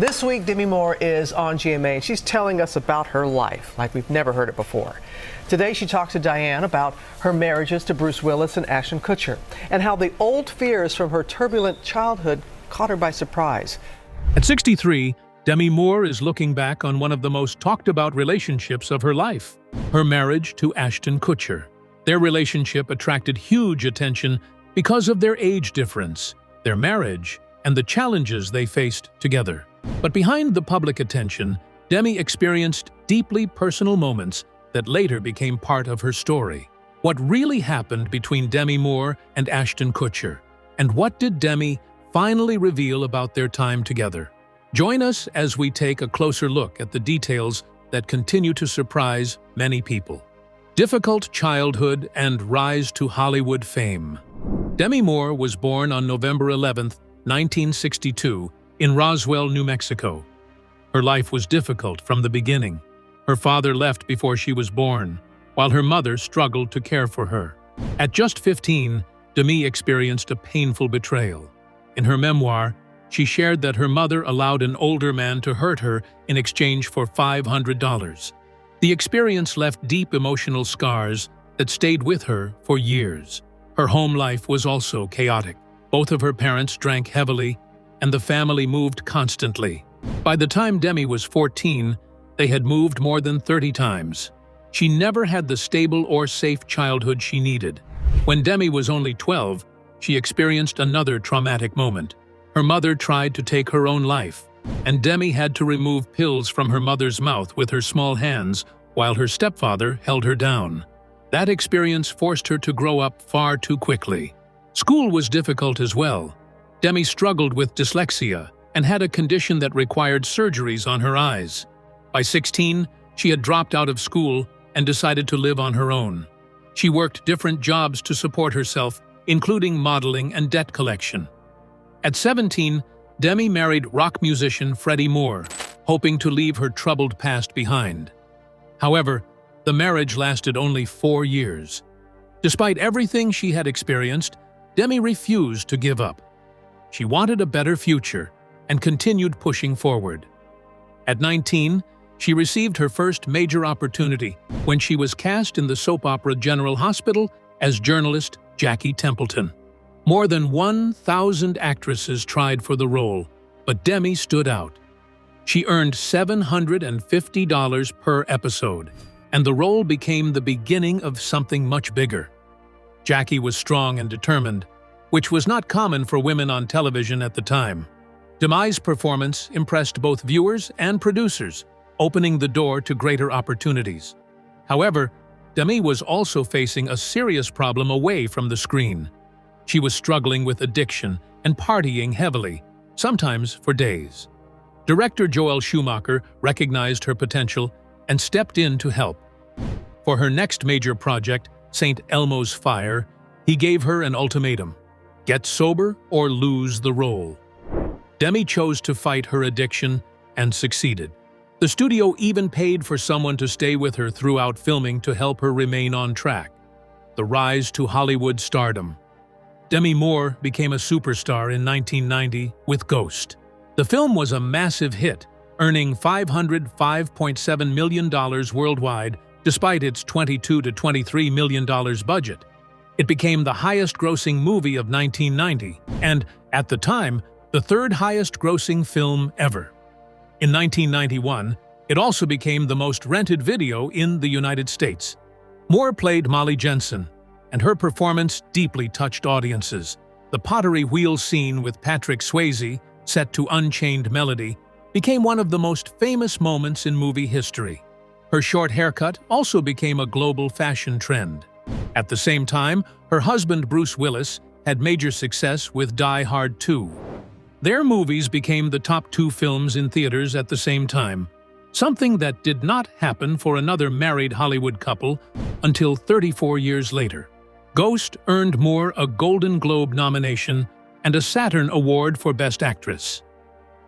This week, Demi Moore is on GMA, and she's telling us about her life like we've never heard it before. Today, she talks to Diane about her marriages to Bruce Willis and Ashton Kutcher, and how the old fears from her turbulent childhood caught her by surprise. At 63, Demi Moore is looking back on one of the most talked-about relationships of her life, her marriage to Ashton Kutcher. Their relationship attracted huge attention because of their age difference, their marriage, and the challenges they faced together. But behind the public attention, Demi experienced deeply personal moments that later became part of her story. What really happened between Demi Moore and Ashton Kutcher? And what did Demi finally reveal about their time together? Join us as we take a closer look at the details that continue to surprise many people. Difficult childhood and rise to Hollywood fame. Demi Moore was born on November 11, 1962, in Roswell, New Mexico. Her life was difficult from the beginning. Her father left before she was born, while her mother struggled to care for her. At just 15, Demi experienced a painful betrayal. In her memoir, she shared that her mother allowed an older man to hurt her in exchange for $500. The experience left deep emotional scars that stayed with her for years. Her home life was also chaotic. Both of her parents drank heavily, and the family moved constantly. By the time Demi was 14, they had moved more than 30 times. She never had the stable or safe childhood she needed. When Demi was only 12, she experienced another traumatic moment. Her mother tried to take her own life, and Demi had to remove pills from her mother's mouth with her small hands while her stepfather held her down. That experience forced her to grow up far too quickly. School was difficult as well. Demi struggled with dyslexia and had a condition that required surgeries on her eyes. By 16, she had dropped out of school and decided to live on her own. She worked different jobs to support herself, including modeling and debt collection. At 17, Demi married rock musician Freddie Moore, hoping to leave her troubled past behind. However, the marriage lasted only 4 years. Despite everything she had experienced, Demi refused to give up. She wanted a better future and continued pushing forward. At 19, she received her first major opportunity when she was cast in the soap opera General Hospital as journalist Jackie Templeton. More than 1,000 actresses tried for the role, but Demi stood out. She earned $750 per episode, and the role became the beginning of something much bigger. Jackie was strong and determined, which was not common for women on television at the time. Demi's performance impressed both viewers and producers, opening the door to greater opportunities. However, Demi was also facing a serious problem away from the screen. She was struggling with addiction and partying heavily, sometimes for days. Director Joel Schumacher recognized her potential and stepped in to help. For her next major project, St. Elmo's Fire, he gave her an ultimatum: get sober or lose the role. Demi chose to fight her addiction and succeeded. The studio even paid for someone to stay with her throughout filming to help her remain on track. The rise to Hollywood stardom. Demi Moore became a superstar in 1990 with Ghost. The film was a massive hit, earning $505.7 million worldwide despite its $22 to $23 million budget. It became the highest-grossing movie of 1990 and, at the time, the third highest-grossing film ever. In 1991, it also became the most rented video in the United States. Moore played Molly Jensen, and her performance deeply touched audiences. The pottery wheel scene with Patrick Swayze, set to Unchained Melody, became one of the most famous moments in movie history. Her short haircut also became a global fashion trend. At the same time, her husband Bruce Willis had major success with Die Hard 2. Their movies became the top 2 films in theaters at the same time, something that did not happen for another married Hollywood couple until 34 years later. Ghost earned Moore a Golden Globe nomination and a Saturn Award for Best Actress.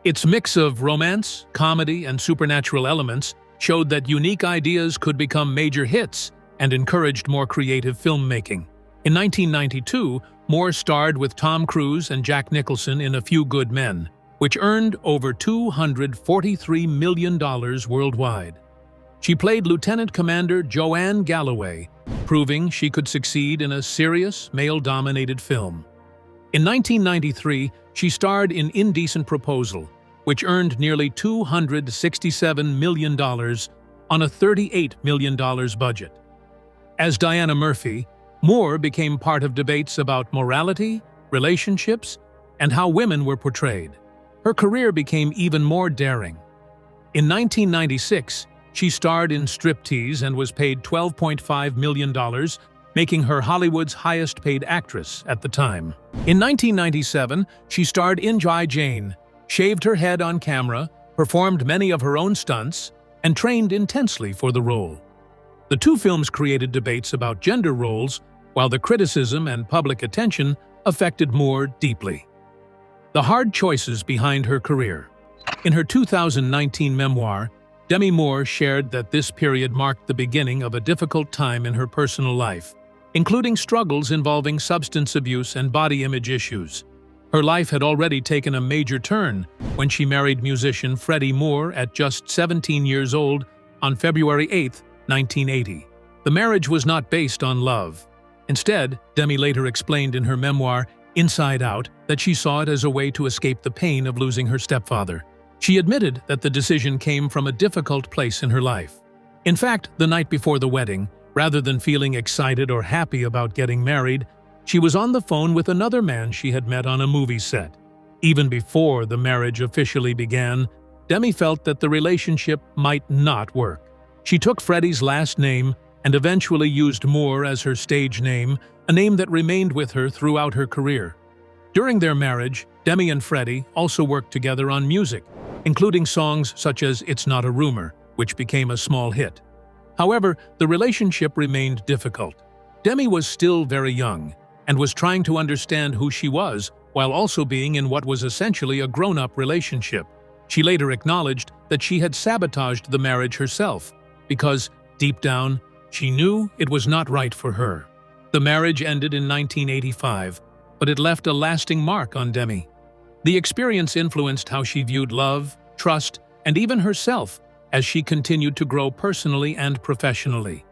Its mix of romance, comedy, and supernatural elements showed that unique ideas could become major hits and encouraged more creative filmmaking. In 1992, Moore starred with Tom Cruise and Jack Nicholson in A Few Good Men, which earned over $243 million worldwide. She played Lieutenant Commander Joanne Galloway, proving she could succeed in a serious, male-dominated film. In 1993, she starred in Indecent Proposal, which earned nearly $267 million on a $38 million budget. As Diana Murphy, Moore became part of debates about morality, relationships, and how women were portrayed. Her career became even more daring. In 1996, she starred in Striptease and was paid $12.5 million, making her Hollywood's highest-paid actress at the time. In 1997, she starred in G.I. Jane, shaved her head on camera, performed many of her own stunts, and trained intensely for the role. The two films created debates about gender roles, while the criticism and public attention affected Moore deeply. The hard choices behind her career. In her 2019 memoir, Demi Moore shared that this period marked the beginning of a difficult time in her personal life, including struggles involving substance abuse and body image issues. Her life had already taken a major turn when she married musician Freddie Moore at just 17 years old on February 8, 1980. The marriage was not based on love. Instead, Demi later explained in her memoir, Inside Out, that she saw it as a way to escape the pain of losing her stepfather. She admitted that the decision came from a difficult place in her life. In fact, the night before the wedding, rather than feeling excited or happy about getting married, she was on the phone with another man she had met on a movie set. Even before the marriage officially began, Demi felt that the relationship might not work. She took Freddie's last name and eventually used Moore as her stage name, a name that remained with her throughout her career. During their marriage, Demi and Freddie also worked together on music, including songs such as It's Not a Rumor, which became a small hit. However, the relationship remained difficult. Demi was still very young and was trying to understand who she was while also being in what was essentially a grown-up relationship. She later acknowledged that she had sabotaged the marriage herself because, deep down, she knew it was not right for her. The marriage ended in 1985, but it left a lasting mark on Demi. The experience influenced how she viewed love, trust, and even herself as she continued to grow personally and professionally.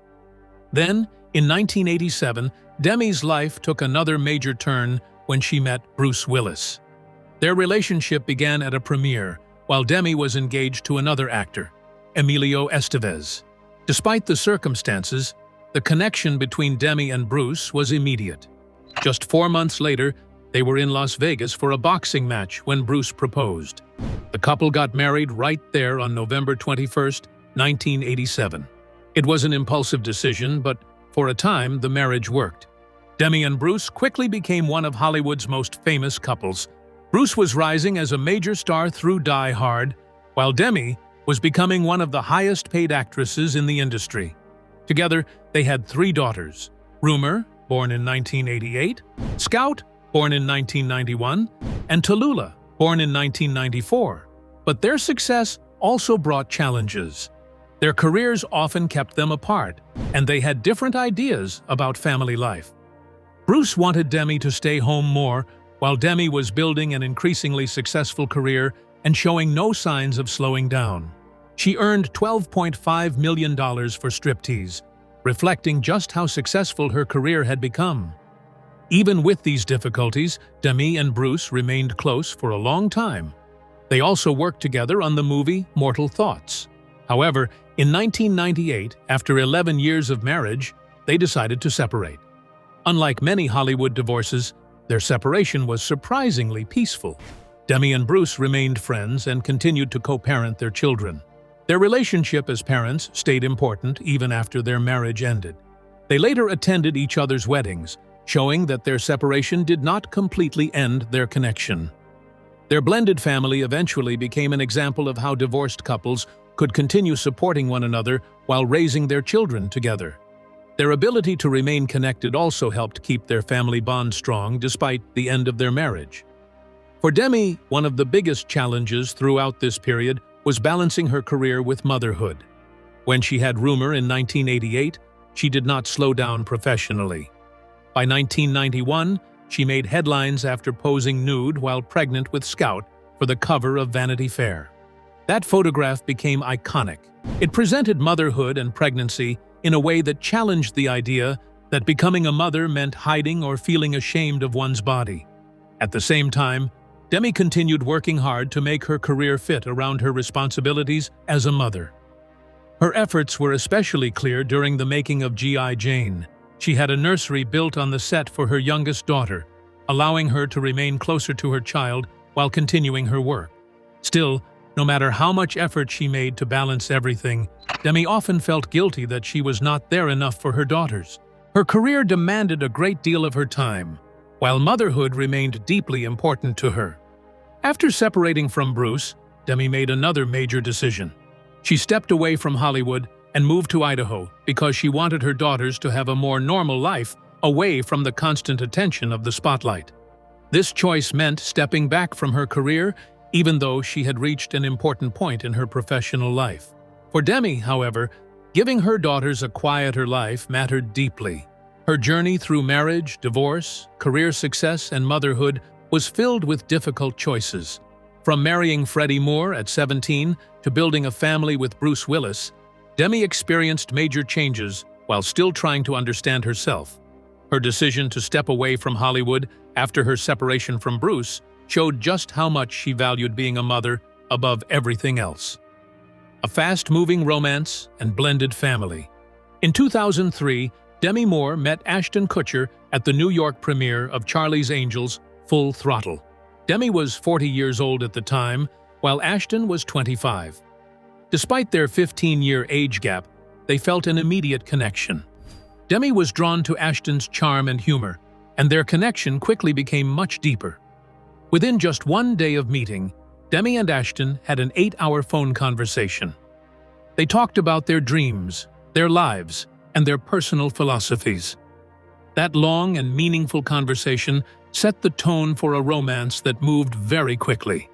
Then, in 1987, Demi's life took another major turn when she met Bruce Willis. Their relationship began at a premiere, while Demi was engaged to another actor, Emilio Estevez. Despite the circumstances, the connection between Demi and Bruce was immediate. Just 4 months later, they were in Las Vegas for a boxing match when Bruce proposed. The couple got married right there on November 21, 1987. It was an impulsive decision, but for a time, the marriage worked. Demi and Bruce quickly became one of Hollywood's most famous couples. Bruce was rising as a major star through Die Hard, while Demi was becoming one of the highest-paid actresses in the industry. Together, they had 3 daughters: Rumor, born in 1988, Scout, born in 1991, and Tallulah, born in 1994. But their success also brought challenges. Their careers often kept them apart, and they had different ideas about family life. Bruce wanted Demi to stay home more, while Demi was building an increasingly successful career and showing no signs of slowing down. She earned $12.5 million for Striptease, reflecting just how successful her career had become. Even with these difficulties, Demi and Bruce remained close for a long time. They also worked together on the movie Mortal Thoughts. However, in 1998, after 11 years of marriage, they decided to separate. Unlike many Hollywood divorces, their separation was surprisingly peaceful. Demi and Bruce remained friends and continued to co-parent their children. Their relationship as parents stayed important even after their marriage ended. They later attended each other's weddings, showing that their separation did not completely end their connection. Their blended family eventually became an example of how divorced couples could continue supporting one another while raising their children together. Their ability to remain connected also helped keep their family bond strong despite the end of their marriage. For Demi, one of the biggest challenges throughout this period was balancing her career with motherhood. When she had Rumor in 1988, she did not slow down professionally. By 1991, she made headlines after posing nude while pregnant with Scout for for the cover of Vanity Fair. That photograph became iconic. It presented motherhood and pregnancy in a way that challenged the idea that becoming a mother meant hiding or feeling ashamed of one's body. At the same time, Demi continued working hard to make her career fit around her responsibilities as a mother. Her efforts were especially clear during the making of G.I. Jane. She had a nursery built on the set for her youngest daughter, allowing her to remain closer to her child while continuing her work. Still, no matter how much effort she made to balance everything, Demi often felt guilty that she was not there enough for her daughters. Her career demanded a great deal of her time, while motherhood remained deeply important to her. After separating from Bruce, Demi made another major decision. She stepped away from Hollywood and moved to Idaho because she wanted her daughters to have a more normal life away from the constant attention of the spotlight. This choice meant stepping back from her career, even though she had reached an important point in her professional life. For Demi, however, giving her daughters a quieter life mattered deeply. Her journey through marriage, divorce, career success, and motherhood was filled with difficult choices. From marrying Freddie Moore at 17 to building a family with Bruce Willis, Demi experienced major changes while still trying to understand herself. Her decision to step away from Hollywood after her separation from Bruce showed just how much she valued being a mother above everything else. A fast-moving romance and blended family. In 2003, Demi Moore met Ashton Kutcher at the New York premiere of Charlie's Angels: Full Throttle. Demi was 40 years old at the time, while Ashton was 25. Despite their 15-year age gap, they felt an immediate connection. Demi was drawn to Ashton's charm and humor, and their connection quickly became much deeper. Within just one day of meeting, Demi and Ashton had an 8-hour phone conversation. They talked about their dreams, their lives, and their personal philosophies. That long and meaningful conversation set the tone for a romance that moved very quickly.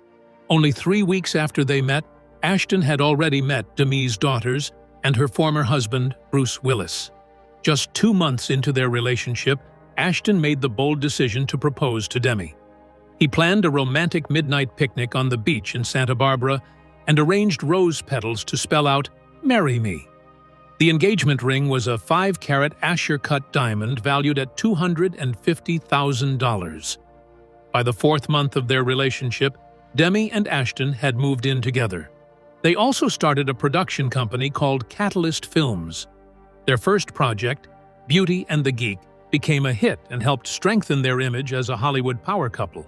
Only 3 weeks after they met, Ashton had already met Demi's daughters and her former husband, Bruce Willis. Just 2 months into their relationship, Ashton made the bold decision to propose to Demi. He planned a romantic midnight picnic on the beach in Santa Barbara and arranged rose petals to spell out, "Marry me." The engagement ring was a 5-carat Asher-cut diamond valued at $250,000. By the 4th month of their relationship, Demi and Ashton had moved in together. They also started a production company called Catalyst Films. Their first project, Beauty and the Geek, became a hit and helped strengthen their image as a Hollywood power couple.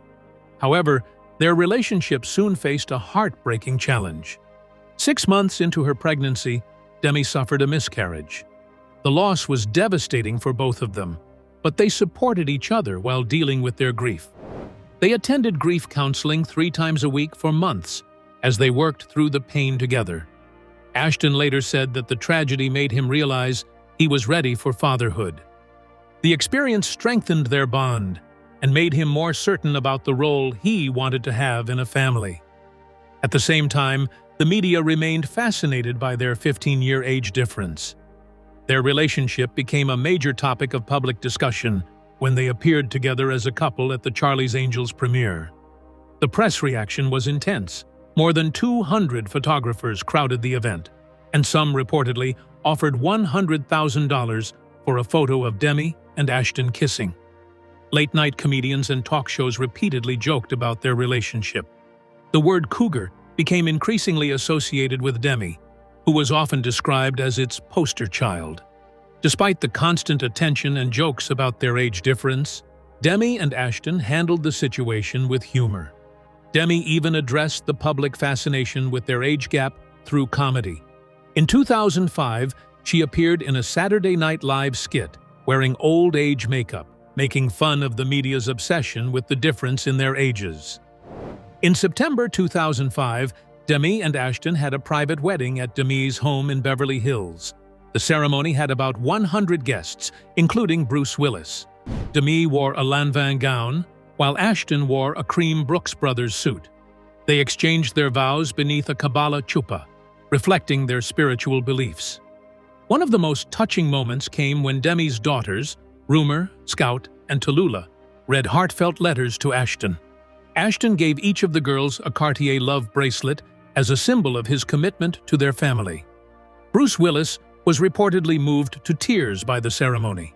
However, their relationship soon faced a heartbreaking challenge. 6 months into her pregnancy, Demi suffered a miscarriage. The loss was devastating for both of them, but they supported each other while dealing with their grief. They attended grief counseling 3 times a week for months as they worked through the pain together. Ashton later said that the tragedy made him realize he was ready for fatherhood. The experience strengthened their bond and made him more certain about the role he wanted to have in a family. At the same time, the media remained fascinated by their 15-year age difference. Their relationship became a major topic of public discussion when they appeared together as a couple at the Charlie's Angels premiere. The press reaction was intense. More than 200 photographers crowded the event, and some reportedly offered $100,000 for a photo of Demi and Ashton kissing. Late-night comedians and talk shows repeatedly joked about their relationship. The word cougar became increasingly associated with Demi, who was often described as its poster child. Despite the constant attention and jokes about their age difference, Demi and Ashton handled the situation with humor. Demi even addressed the public fascination with their age gap through comedy. In 2005, she appeared in a Saturday Night Live skit wearing old age makeup, making fun of the media's obsession with the difference in their ages. In September 2005, Demi and Ashton had a private wedding at Demi's home in Beverly Hills. The ceremony had about 100 guests, including Bruce Willis. Demi wore a Lanvin gown, while Ashton wore a cream Brooks Brothers suit. They exchanged their vows beneath a Kabbalah chuppah, reflecting their spiritual beliefs. One of the most touching moments came when Demi's daughters, Rumor, Scout, and Tallulah, read heartfelt letters to Ashton. Ashton gave each of the girls a Cartier love bracelet as a symbol of his commitment to their family. Bruce Willis was reportedly moved to tears by the ceremony.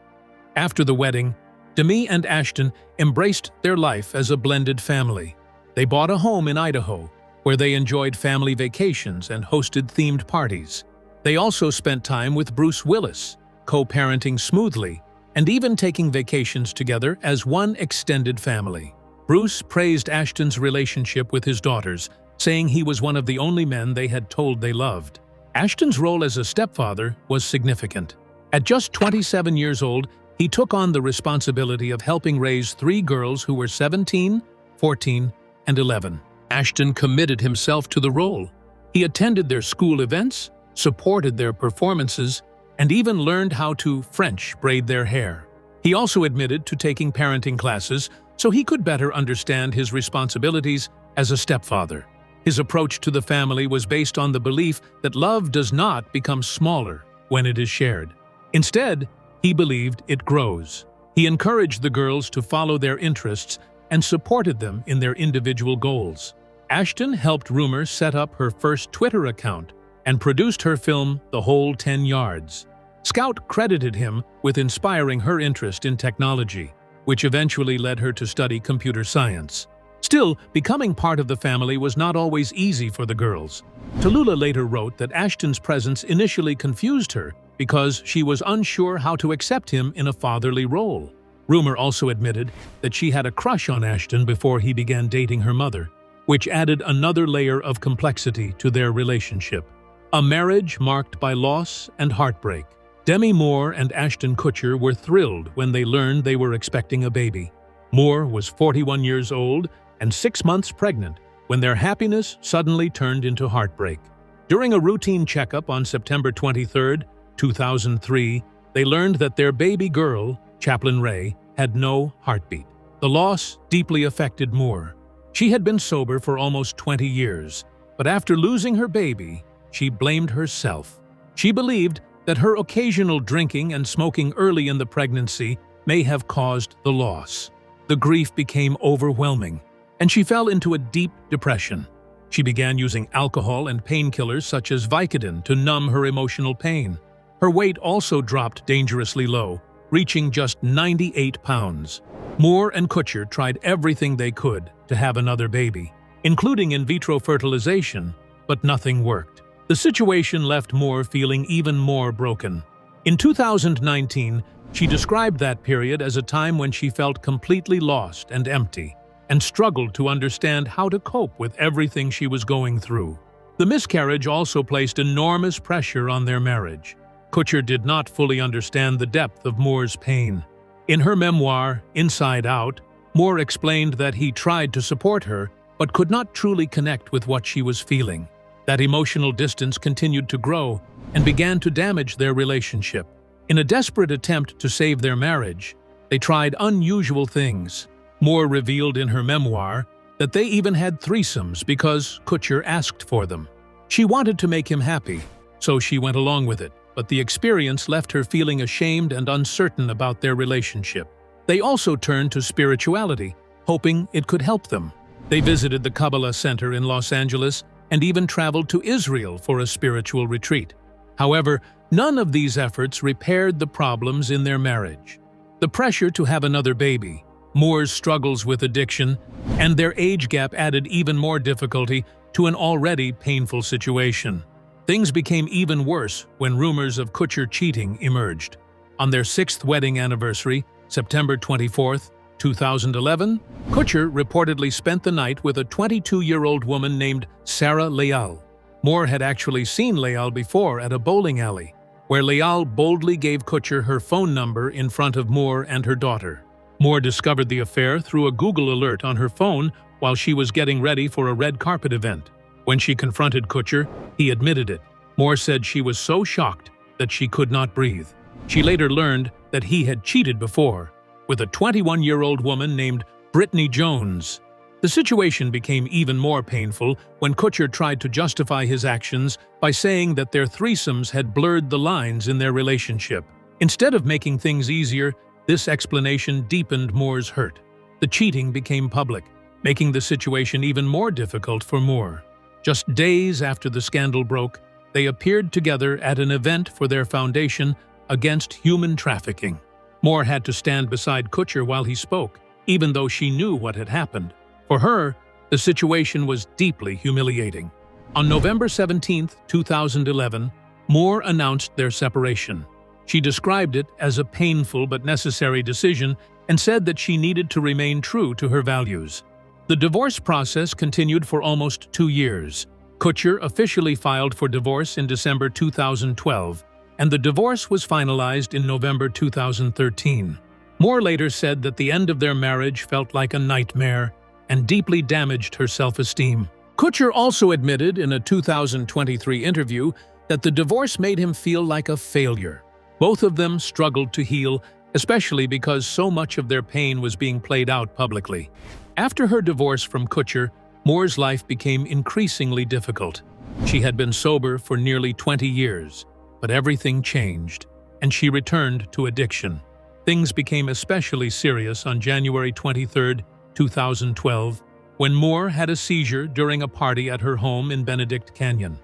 After the wedding, Demi and Ashton embraced their life as a blended family. They bought a home in Idaho, where they enjoyed family vacations and hosted themed parties. They also spent time with Bruce Willis, co-parenting smoothly, and even taking vacations together as one extended family. Bruce praised Ashton's relationship with his daughters, saying he was one of the only men they had told they loved. Ashton's role as a stepfather was significant. At just 27 years old, he took on the responsibility of helping raise 3 girls who were 17, 14, and 11. Ashton committed himself to the role. He attended their school events, supported their performances, and even learned how to French braid their hair. He also admitted to taking parenting classes so he could better understand his responsibilities as a stepfather. His approach to the family was based on the belief that love does not become smaller when it is shared. Instead, he believed it grows. He encouraged the girls to follow their interests and supported them in their individual goals. Ashton helped Rumor set up her first Twitter account and produced her film The Whole 10 Yards. Scout credited him with inspiring her interest in technology, which eventually led her to study computer science. Still, becoming part of the family was not always easy for the girls. Tallulah later wrote that Ashton's presence initially confused her because she was unsure how to accept him in a fatherly role. Rumor also admitted that she had a crush on Ashton before he began dating her mother, which added another layer of complexity to their relationship. A marriage marked by loss and heartbreak. Demi Moore and Ashton Kutcher were thrilled when they learned they were expecting a baby. Moore was 41 years old and 6 months pregnant when their happiness suddenly turned into heartbreak. During a routine checkup on September 23, 2003, they learned that their baby girl, Chaplin Ray, had no heartbeat. The loss deeply affected Moore. She had been sober for almost 20 years, but after losing her baby, she blamed herself. She believed that her occasional drinking and smoking early in the pregnancy may have caused the loss. The grief became overwhelming, and she fell into a deep depression. She began using alcohol and painkillers such as Vicodin to numb her emotional pain. Her weight also dropped dangerously low, reaching just 98 pounds. Moore and Kutcher tried everything they could to have another baby, including in vitro fertilization, but nothing worked. The situation left Moore feeling even more broken. In 2019, she described that period as a time when she felt completely lost and empty, and struggled to understand how to cope with everything she was going through. The miscarriage also placed enormous pressure on their marriage. Kutcher did not fully understand the depth of Moore's pain. In her memoir, Inside Out, Moore explained that he tried to support her, but could not truly connect with what she was feeling. That emotional distance continued to grow and began to damage their relationship. In a desperate attempt to save their marriage, they tried unusual things. Moore revealed in her memoir that they even had threesomes because Kutcher asked for them. She wanted to make him happy, so she went along with it, but the experience left her feeling ashamed and uncertain about their relationship. They also turned to spirituality, hoping it could help them. They visited the Kabbalah Center in Los Angeles and even traveled to Israel for a spiritual retreat. However, none of these efforts repaired the problems in their marriage. The pressure to have another baby, Moore's struggles with addiction, and their age gap added even more difficulty to an already painful situation. Things became even worse when rumors of Kutcher cheating emerged. On their 6th wedding anniversary, September 24, 2011, Kutcher reportedly spent the night with a 22-year-old woman named Sarah Leal. Moore had actually seen Leal before at a bowling alley, where Leal boldly gave Kutcher her phone number in front of Moore and her daughter. Moore discovered the affair through a Google alert on her phone while she was getting ready for a red carpet event. When she confronted Kutcher, he admitted it. Moore said she was so shocked that she could not breathe. She later learned that he had cheated before, with a 21-year-old woman named Brittany Jones. The situation became even more painful when Kutcher tried to justify his actions by saying that their threesomes had blurred the lines in their relationship. Instead of making things easier, this explanation deepened Moore's hurt. The cheating became public, making the situation even more difficult for Moore. Just days after the scandal broke, they appeared together at an event for their foundation against human trafficking. Moore had to stand beside Kutcher while he spoke, even though she knew what had happened. For her, the situation was deeply humiliating. On November 17, 2011, Moore announced their separation. She described it as a painful but necessary decision and said that she needed to remain true to her values. The divorce process continued for almost 2 years. Kutcher officially filed for divorce in December 2012, and the divorce was finalized in November 2013. Moore later said that the end of their marriage felt like a nightmare and deeply damaged her self-esteem. Kutcher also admitted in a 2023 interview that the divorce made him feel like a failure. Both of them struggled to heal, especially because so much of their pain was being played out publicly. After her divorce from Kutcher, Moore's life became increasingly difficult. She had been sober for nearly 20 years, but everything changed, and she returned to addiction. Things became especially serious on January 23, 2012, when Moore had a seizure during a party at her home in Benedict Canyon.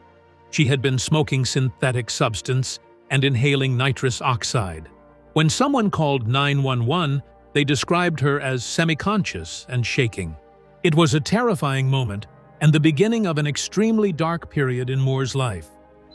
She had been smoking synthetic substance and inhaling nitrous oxide. When someone called 911, they described her as semi-conscious and shaking. It was a terrifying moment and the beginning of an extremely dark period in Moore's life.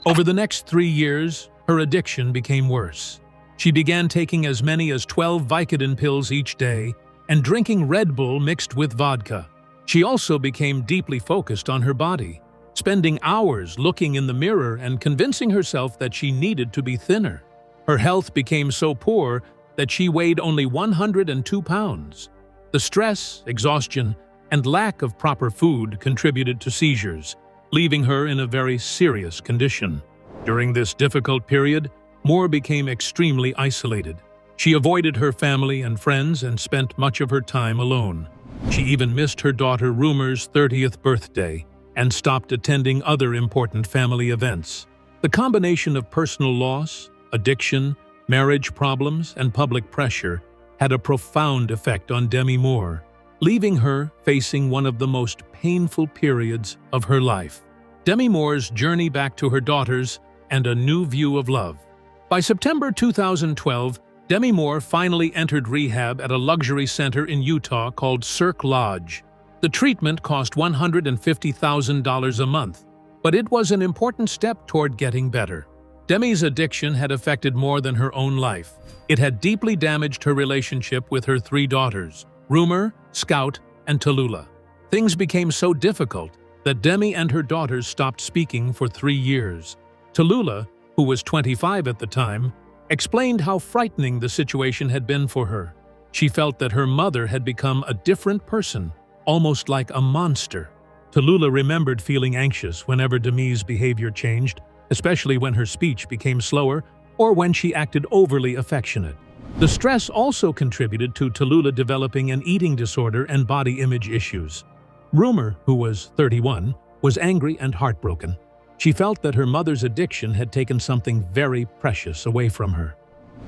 Over the next 3 years, her addiction became worse. She began taking as many as 12 Vicodin pills each day and drinking Red Bull mixed with vodka. She also became deeply focused on her body, spending hours looking in the mirror and convincing herself that she needed to be thinner. Her health became so poor that she weighed only 102 pounds. The stress, exhaustion, and lack of proper food contributed to seizures, leaving her in a very serious condition. During this difficult period, Moore became extremely isolated. She avoided her family and friends and spent much of her time alone. She even missed her daughter Rumer's 30th birthday and stopped attending other important family events. The combination of personal loss, addiction, marriage problems, and public pressure had a profound effect on Demi Moore, leaving her facing one of the most painful periods of her life. Demi Moore's journey back to her daughters and a new view of love. By September 2012, Demi Moore finally entered rehab at a luxury center in Utah called Cirque Lodge. The treatment cost $150,000 a month, but it was an important step toward getting better. Demi's addiction had affected more than her own life. It had deeply damaged her relationship with her 3 daughters, Rumer, Scout, and Tallulah. Things became so difficult that Demi and her daughters stopped speaking for 3 years. Tallulah, who was 25 at the time, explained how frightening the situation had been for her. She felt that her mother had become a different person, almost like a monster. Tallulah remembered feeling anxious whenever Demi's behavior changed, especially when her speech became slower or when she acted overly affectionate. The stress also contributed to Tallulah developing an eating disorder and body image issues. Rumer, who was 31, was angry and heartbroken. She felt that her mother's addiction had taken something very precious away from her.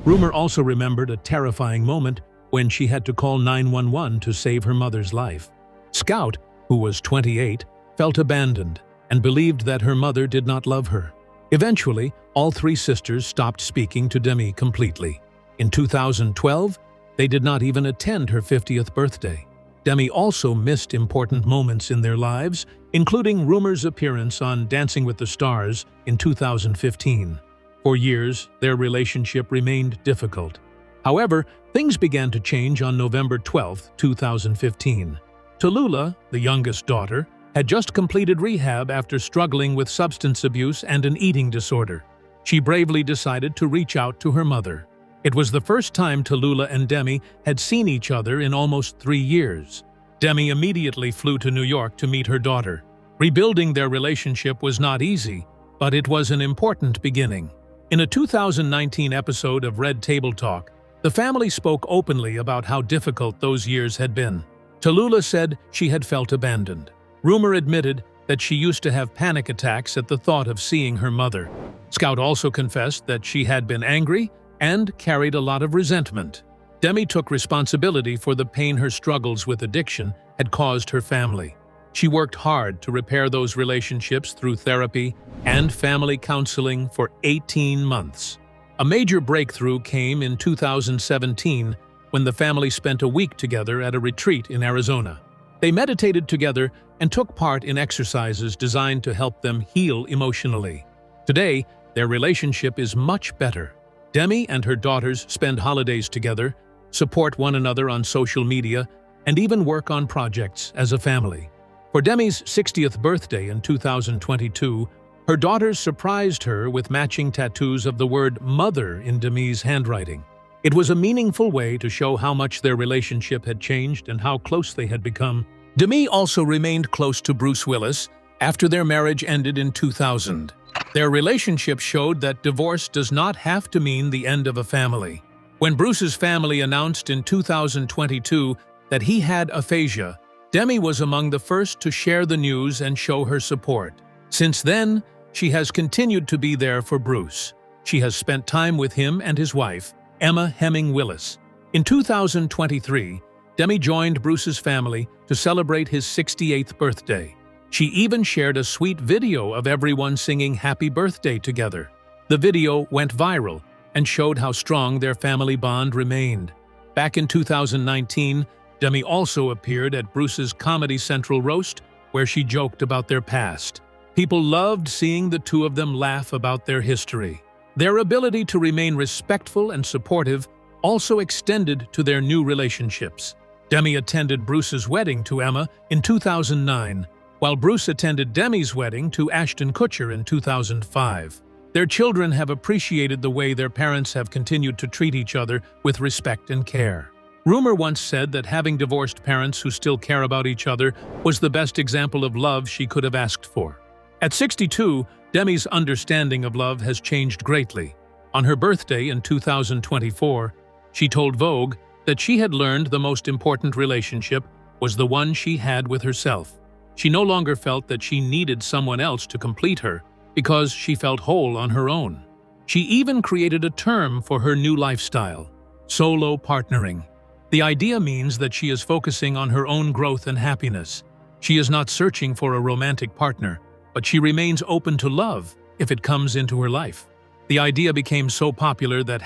Rumer also remembered a terrifying moment when she had to call 911 to save her mother's life. Scout, who was 28, felt abandoned and believed that her mother did not love her. Eventually, all 3 sisters stopped speaking to Demi completely. In 2012, they did not even attend her 50th birthday. Demi also missed important moments in their lives, including Rumer's appearance on Dancing with the Stars in 2015. For years, their relationship remained difficult. However, things began to change on November 12, 2015. Tallulah, the youngest daughter, had just completed rehab after struggling with substance abuse and an eating disorder. She bravely decided to reach out to her mother. It was the first time Tallulah and Demi had seen each other in almost 3 years. Demi immediately flew to New York to meet her daughter. Rebuilding their relationship was not easy, but it was an important beginning. In a 2019 episode of Red Table Talk, the family spoke openly about how difficult those years had been. Tallulah said she had felt abandoned. Rumer admitted that she used to have panic attacks at the thought of seeing her mother. Scout also confessed that she had been angry and carried a lot of resentment. Demi took responsibility for the pain her struggles with addiction had caused her family. She worked hard to repair those relationships through therapy and family counseling for 18 months. A major breakthrough came in 2017 when the family spent a week together at a retreat in Arizona. They meditated together and took part in exercises designed to help them heal emotionally. Today, their relationship is much better. Demi and her daughters spend holidays together, support one another on social media, and even work on projects as a family. For Demi's 60th birthday in 2022, her daughters surprised her with matching tattoos of the word mother in Demi's handwriting. It was a meaningful way to show how much their relationship had changed and how close they had become. Demi also remained close to Bruce Willis after their marriage ended in 2000. Their relationship showed that divorce does not have to mean the end of a family. When Bruce's family announced in 2022 that he had aphasia, Demi was among the first to share the news and show her support. Since then, she has continued to be there for Bruce. She has spent time with him and his wife, Emma Hemming Willis. In 2023, Demi joined Bruce's family to celebrate his 68th birthday. She even shared a sweet video of everyone singing Happy Birthday together. The video went viral and showed how strong their family bond remained. Back in 2019, Demi also appeared at Bruce's Comedy Central roast, where she joked about their past. People loved seeing the two of them laugh about their history. Their ability to remain respectful and supportive also extended to their new relationships. Demi attended Bruce's wedding to Emma in 2009, while Bruce attended Demi's wedding to Ashton Kutcher in 2005. Their children have appreciated the way their parents have continued to treat each other with respect and care. Rumor once said that having divorced parents who still care about each other was the best example of love she could have asked for. At 62, Demi's understanding of love has changed greatly. On her birthday in 2024, she told Vogue that she had learned the most important relationship was the one she had with herself. She no longer felt that she needed someone else to complete her because she felt whole on her own. She even created a term for her new lifestyle: solo partnering. The idea means that she is focusing on her own growth and happiness. She is not searching for a romantic partner, but she remains open to love if it comes into her life. The idea became so popular that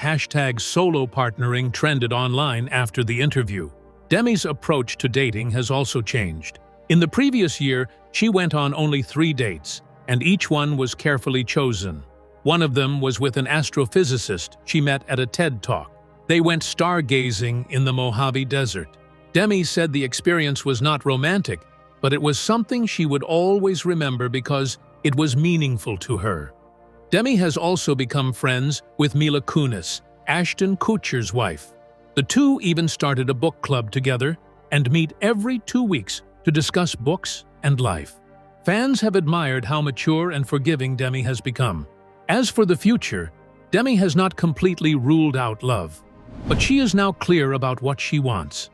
#solo partnering trended online after the interview. Demi's approach to dating has also changed. In the previous year, she went on only 3 dates, and each one was carefully chosen. One of them was with an astrophysicist she met at a TED Talk. They went stargazing in the Mojave Desert. Demi said the experience was not romantic, but it was something she would always remember because it was meaningful to her. Demi has also become friends with Mila Kunis, Ashton Kutcher's wife. The two even started a book club together and meet every 2 weeks to discuss books and life. Fans have admired how mature and forgiving Demi has become. As for the future, Demi has not completely ruled out love, but she is now clear about what she wants.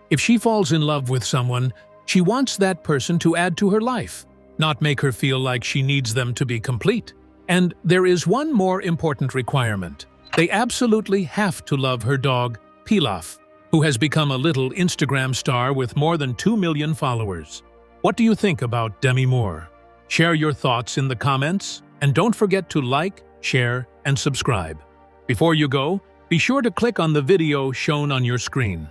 If she falls in love with someone, she wants that person to add to her life, not make her feel like she needs them to be complete. And there is one more important requirement. They absolutely have to love her dog, Pilaf, who has become a little Instagram star with more than 2 million followers. What do you think about Demi Moore? Share your thoughts in the comments, and don't forget to like, share, and subscribe. Before you go, be sure to click on the video shown on your screen.